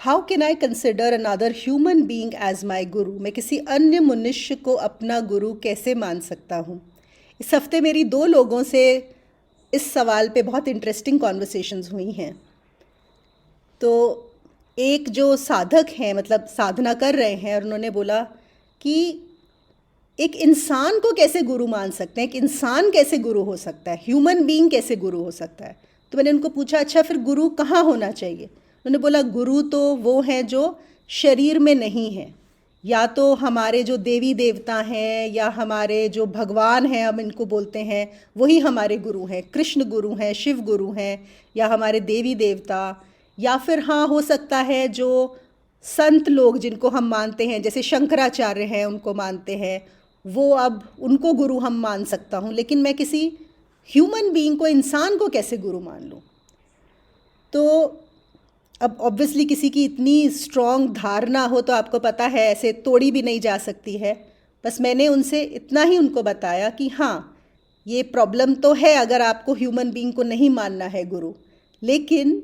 How can I consider another human being as my guru? मैं किसी अन्य मनुष्य को अपना गुरु कैसे मान सकता हूँ? इस हफ्ते मेरी दो लोगों से इस सवाल पे बहुत इंटरेस्टिंग कॉन्वर्सेशंस हुई हैं। तो एक जो साधक हैं, मतलब साधना कर रहे हैं, और उन्होंने बोला कि एक इंसान को कैसे गुरु मान सकते हैं, एक इंसान कैसे गुरु हो सकता है, ह्यूमन बीइंग कैसे गुरु हो सकता है। तो मैंने उनको पूछा, अच्छा फिर गुरु कहाँ होना चाहिए? उन्होंने बोला गुरु तो वो हैं जो शरीर में नहीं हैं। या तो हमारे जो देवी देवता हैं या हमारे जो भगवान हैं, हम इनको बोलते हैं, वही हमारे गुरु हैं। कृष्ण गुरु हैं, शिव गुरु हैं, या हमारे देवी देवता, या फिर हाँ हो सकता है जो संत लोग जिनको हम मानते हैं, जैसे शंकराचार्य हैं, उनको मानते हैं, वो अब उनको गुरु हम मान सकता हूँ। लेकिन मैं किसी ह्यूमन बीइंग को, इंसान को कैसे गुरु मान लूँ? तो अब ऑब्वियसली किसी की इतनी स्ट्रॉन्ग धारणा हो तो आपको पता है ऐसे तोड़ी भी नहीं जा सकती है। बस मैंने उनसे इतना ही उनको बताया कि हाँ, ये प्रॉब्लम तो है अगर आपको ह्यूमन बीइंग को नहीं मानना है गुरु, लेकिन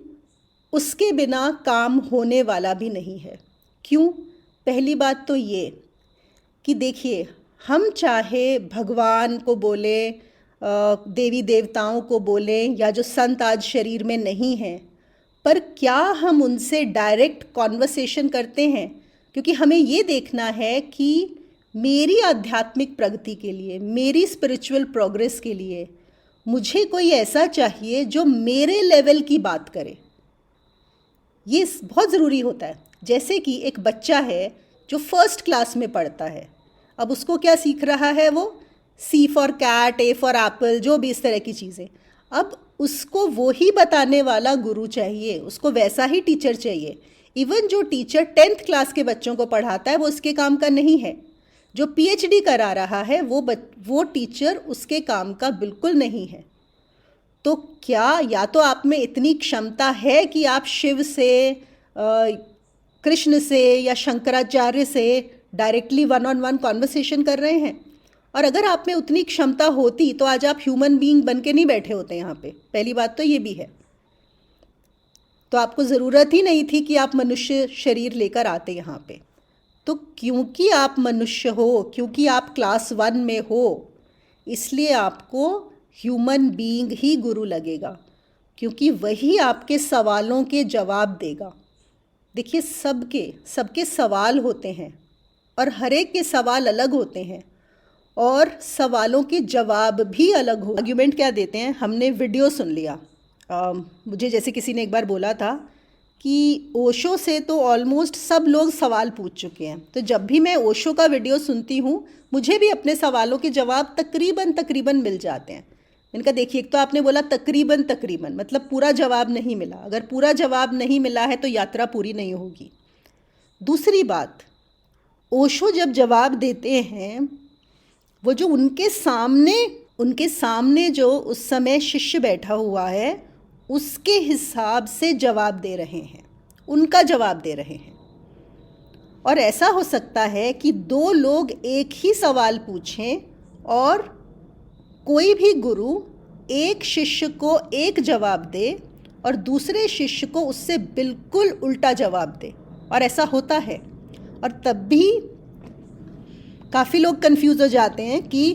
उसके बिना काम होने वाला भी नहीं है। क्यों? पहली बात तो ये कि देखिए, हम चाहे भगवान को बोले, देवी देवताओं को बोले, या जो संत आज शरीर में नहीं हैं, पर क्या हम उनसे डायरेक्ट कॉन्वर्सेशन करते हैं? क्योंकि हमें ये देखना है कि मेरी आध्यात्मिक प्रगति के लिए, मेरी स्पिरिचुअल प्रोग्रेस के लिए मुझे कोई ऐसा चाहिए जो मेरे लेवल की बात करे। ये बहुत ज़रूरी होता है। जैसे कि एक बच्चा है जो फर्स्ट क्लास में पढ़ता है, अब उसको क्या सीख रहा है? वो C for cat, A for apple, जो भी इस तरह की चीज़ें। अब उसको वो ही बताने वाला गुरु चाहिए, उसको वैसा ही टीचर चाहिए। इवन जो टीचर 10th क्लास के बच्चों को पढ़ाता है वो उसके काम का नहीं है। जो PhD करा रहा है वो टीचर उसके काम का बिल्कुल नहीं है। तो क्या या तो आप में इतनी क्षमता है कि आप शिव से, कृष्ण से या शंकराचार्य से directly one on one conversation कर रहे हैं? और अगर आप में उतनी क्षमता होती तो आज आप ह्यूमन बीइंग बन के नहीं बैठे होते यहाँ पे। पहली बात तो ये भी है। तो आपको ज़रूरत ही नहीं थी कि आप मनुष्य शरीर लेकर आते यहाँ पे। तो क्योंकि आप मनुष्य हो, क्योंकि आप क्लास 1 में हो, इसलिए आपको ह्यूमन बीइंग ही गुरु लगेगा, क्योंकि वही आपके सवालों के जवाब देगा। देखिए, सबके सवाल होते हैं और हर एक के सवाल अलग होते हैं और सवालों के जवाब भी अलग हो। आर्ग्यूमेंट क्या देते हैं? हमने वीडियो सुन लिया। मुझे जैसे किसी ने एक बार बोला था कि ओशो से तो ऑलमोस्ट सब लोग सवाल पूछ चुके हैं। तो जब भी मैं ओशो का वीडियो सुनती हूँ, मुझे भी अपने सवालों के जवाब तकरीबन मिल जाते हैं। मैंने कहा देखिए, एक तो आपने बोला तकरीबन, मतलब पूरा जवाब नहीं मिला। अगर पूरा जवाब नहीं मिला है तो यात्रा पूरी नहीं होगी। दूसरी बात, ओशो जब जवाब देते हैं, वो जो उनके सामने जो उस समय शिष्य बैठा हुआ है, उसके हिसाब से जवाब दे रहे हैं, उनका जवाब दे रहे हैं। और ऐसा हो सकता है कि दो लोग एक ही सवाल पूछें और कोई भी गुरु एक शिष्य को एक जवाब दे और दूसरे शिष्य को उससे बिल्कुल उल्टा जवाब दे। और ऐसा होता है। और तब भी काफ़ी लोग कंफ्यूज हो जाते हैं कि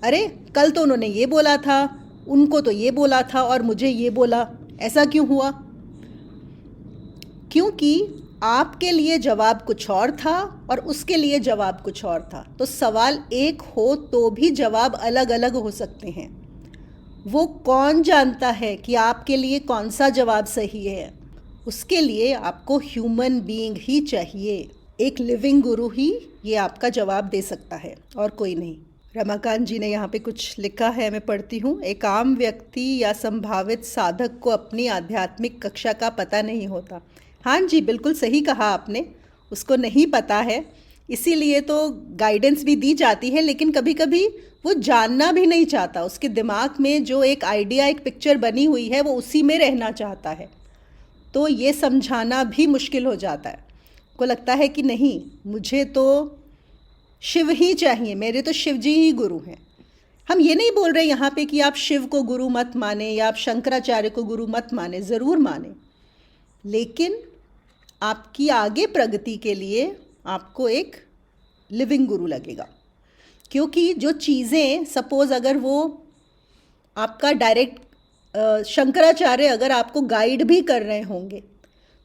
अरे, कल तो उन्होंने ये बोला था, उनको तो ये बोला था और मुझे ये बोला, ऐसा क्यों हुआ? क्योंकि आपके लिए जवाब कुछ और था और उसके लिए जवाब कुछ और था। तो सवाल एक हो तो भी जवाब अलग अलग हो सकते हैं। वो कौन जानता है कि आपके लिए कौन सा जवाब सही है? उसके लिए आपको ह्यूमन बीइंग ही चाहिए। एक लिविंग गुरु ही ये आपका जवाब दे सकता है और कोई नहीं। रमाकांत जी ने यहाँ पे कुछ लिखा है, मैं पढ़ती हूँ। एक आम व्यक्ति या संभावित साधक को अपनी आध्यात्मिक कक्षा का पता नहीं होता। हाँ जी, बिल्कुल सही कहा आपने, उसको नहीं पता है, इसीलिए तो गाइडेंस भी दी जाती है। लेकिन कभी कभी वो जानना भी नहीं चाहता, उसके दिमाग में जो एक आइडिया, एक पिक्चर बनी हुई है, वो उसी में रहना चाहता है। तो ये समझाना भी मुश्किल हो जाता है। को लगता है कि नहीं, मुझे तो शिव ही चाहिए, मेरे तो शिव जी ही गुरु हैं। हम ये नहीं बोल रहे यहाँ पे कि आप शिव को गुरु मत माने या आप शंकराचार्य को गुरु मत माने, ज़रूर माने, लेकिन आपकी आगे प्रगति के लिए आपको एक लिविंग गुरु लगेगा। क्योंकि जो चीज़ें, सपोज़ अगर वो आपका डायरेक्ट शंकराचार्य अगर आपको गाइड भी कर रहे होंगे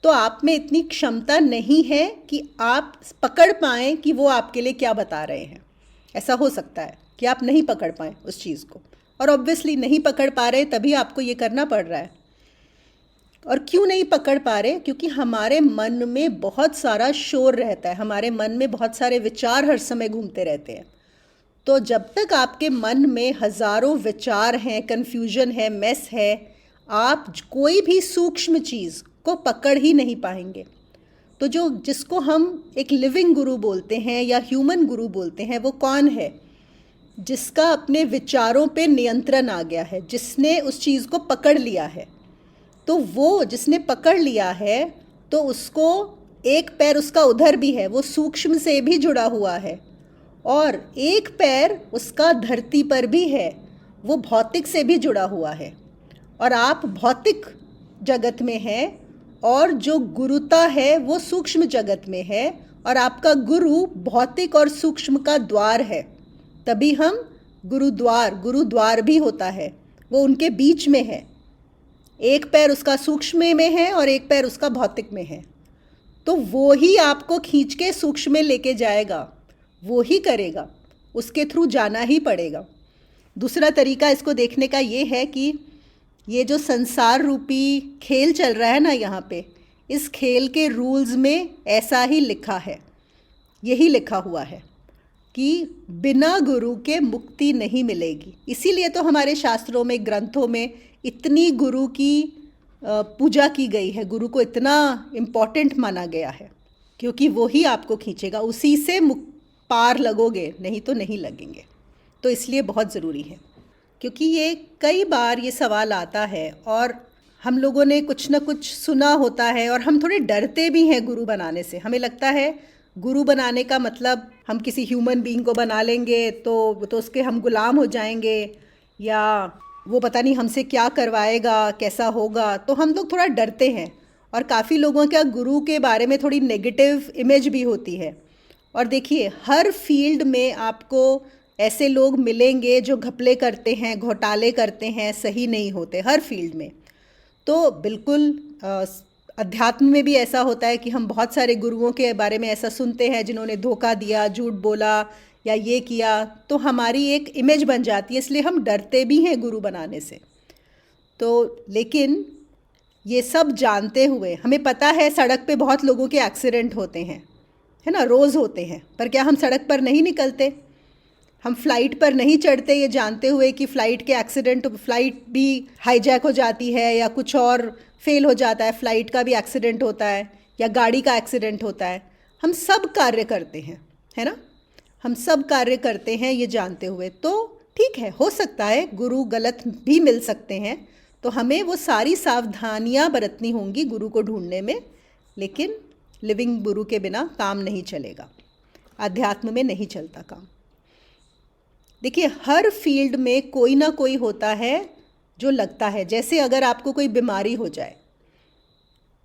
तो आप में इतनी क्षमता नहीं है कि आप पकड़ पाएँ कि वो आपके लिए क्या बता रहे हैं। ऐसा हो सकता है कि आप नहीं पकड़ पाएँ उस चीज़ को, और ऑब्वियसली नहीं पकड़ पा रहे तभी आपको ये करना पड़ रहा है। और क्यों नहीं पकड़ पा रहे? क्योंकि हमारे मन में बहुत सारा शोर रहता है, हमारे मन में बहुत सारे विचार हर समय घूमते रहते हैं। तो जब तक आपके मन में हज़ारों विचार हैं, कन्फ्यूजन है, मेस है, आप कोई भी सूक्ष्म चीज़ को पकड़ ही नहीं पाएंगे। तो जो जिसको हम एक लिविंग गुरु बोलते हैं या ह्यूमन गुरु बोलते हैं, वो कौन है? जिसका अपने विचारों पे नियंत्रण आ गया है, जिसने उस चीज़ को पकड़ लिया है। तो वो जिसने पकड़ लिया है तो उसको एक पैर उसका उधर भी है, वो सूक्ष्म से भी जुड़ा हुआ है, और एक पैर उसका धरती पर भी है, वो भौतिक से भी जुड़ा हुआ है। और आप भौतिक जगत में हैं और जो गुरुता है वो सूक्ष्म जगत में है, और आपका गुरु भौतिक और सूक्ष्म का द्वार है। तभी हम गुरुद्वार भी होता है, वो उनके बीच में है। एक पैर उसका सूक्ष्म में है और एक पैर उसका भौतिक में है। तो वो ही आपको खींच के सूक्ष्म में लेके जाएगा, वो ही करेगा, उसके थ्रू जाना ही पड़ेगा। दूसरा तरीका इसको देखने का ये है कि ये जो संसार रूपी खेल चल रहा है ना यहाँ पे, इस खेल के रूल्स में ऐसा ही लिखा है, यही लिखा हुआ है कि बिना गुरु के मुक्ति नहीं मिलेगी। इसीलिए तो हमारे शास्त्रों में, ग्रंथों में इतनी गुरु की पूजा की गई है, गुरु को इतना इम्पॉर्टेंट माना गया है, क्योंकि वो ही आपको खींचेगा, उसी से पार लगोगे, नहीं तो नहीं लगेंगे। तो इसलिए बहुत ज़रूरी है, क्योंकि ये कई बार ये सवाल आता है और हम लोगों ने कुछ ना कुछ सुना होता है और हम थोड़े डरते भी हैं गुरु बनाने से। हमें लगता है गुरु बनाने का मतलब हम किसी ह्यूमन बीइंग को बना लेंगे तो उसके हम गुलाम हो जाएंगे, या वो पता नहीं हमसे क्या करवाएगा, कैसा होगा। तो हम लोग थोड़ा डरते हैं, और काफ़ी लोगों का गुरु के बारे में थोड़ी नेगेटिव इमेज भी होती है। और देखिए, हर फील्ड में आपको ऐसे लोग मिलेंगे जो घपले करते हैं, घोटाले करते हैं, सही नहीं होते, हर फील्ड में। तो बिल्कुल अध्यात्म में भी ऐसा होता है कि हम बहुत सारे गुरुओं के बारे में ऐसा सुनते हैं जिन्होंने धोखा दिया, झूठ बोला या ये किया, तो हमारी एक इमेज बन जाती है, इसलिए हम डरते भी हैं गुरु बनाने से। तो लेकिन ये सब जानते हुए हमें पता है सड़क पे बहुत लोगों के एक्सीडेंट होते हैं, है ना, रोज़ होते हैं, पर क्या हम सड़क पर नहीं निकलते? हम फ्लाइट पर नहीं चढ़ते ये जानते हुए कि फ़्लाइट के एक्सीडेंट, फ़्लाइट भी हाईजैक हो जाती है या कुछ और फेल हो जाता है, फ़्लाइट का भी एक्सीडेंट होता है या गाड़ी का एक्सीडेंट होता है। हम सब कार्य करते हैं, है ना, हम सब कार्य करते हैं ये जानते हुए। तो ठीक है, हो सकता है गुरु गलत भी मिल सकते हैं, तो हमें वो सारी सावधानियां बरतनी होंगी गुरु को ढूंढने में। लेकिन लिविंग गुरु के बिना काम नहीं चलेगा, अध्यात्म में नहीं चलता काम। देखिए, हर फील्ड में कोई ना कोई होता है जो लगता है, जैसे अगर आपको कोई बीमारी हो जाए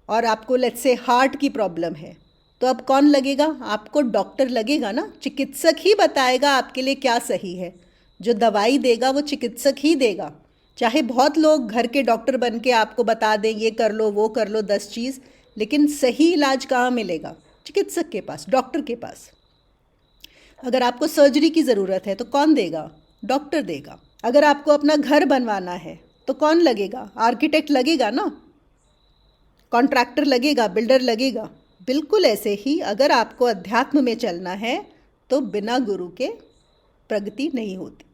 और आपको लेट्स से हार्ट की प्रॉब्लम है, तो अब कौन लगेगा? आपको डॉक्टर लगेगा ना, चिकित्सक ही बताएगा आपके लिए क्या सही है। जो दवाई देगा वो चिकित्सक ही देगा। चाहे बहुत लोग घर के डॉक्टर बन के आपको बता दें ये कर लो, वो कर लो, 10 चीज़, लेकिन सही इलाज कहाँ मिलेगा? चिकित्सक के पास, डॉक्टर के पास। अगर आपको सर्जरी की ज़रूरत है तो कौन देगा? डॉक्टर देगा। अगर आपको अपना घर बनवाना है तो कौन लगेगा? आर्किटेक्ट लगेगा ना, कॉन्ट्रैक्टर लगेगा, बिल्डर लगेगा। बिल्कुल ऐसे ही अगर आपको अध्यात्म में चलना है तो बिना गुरु के प्रगति नहीं होती।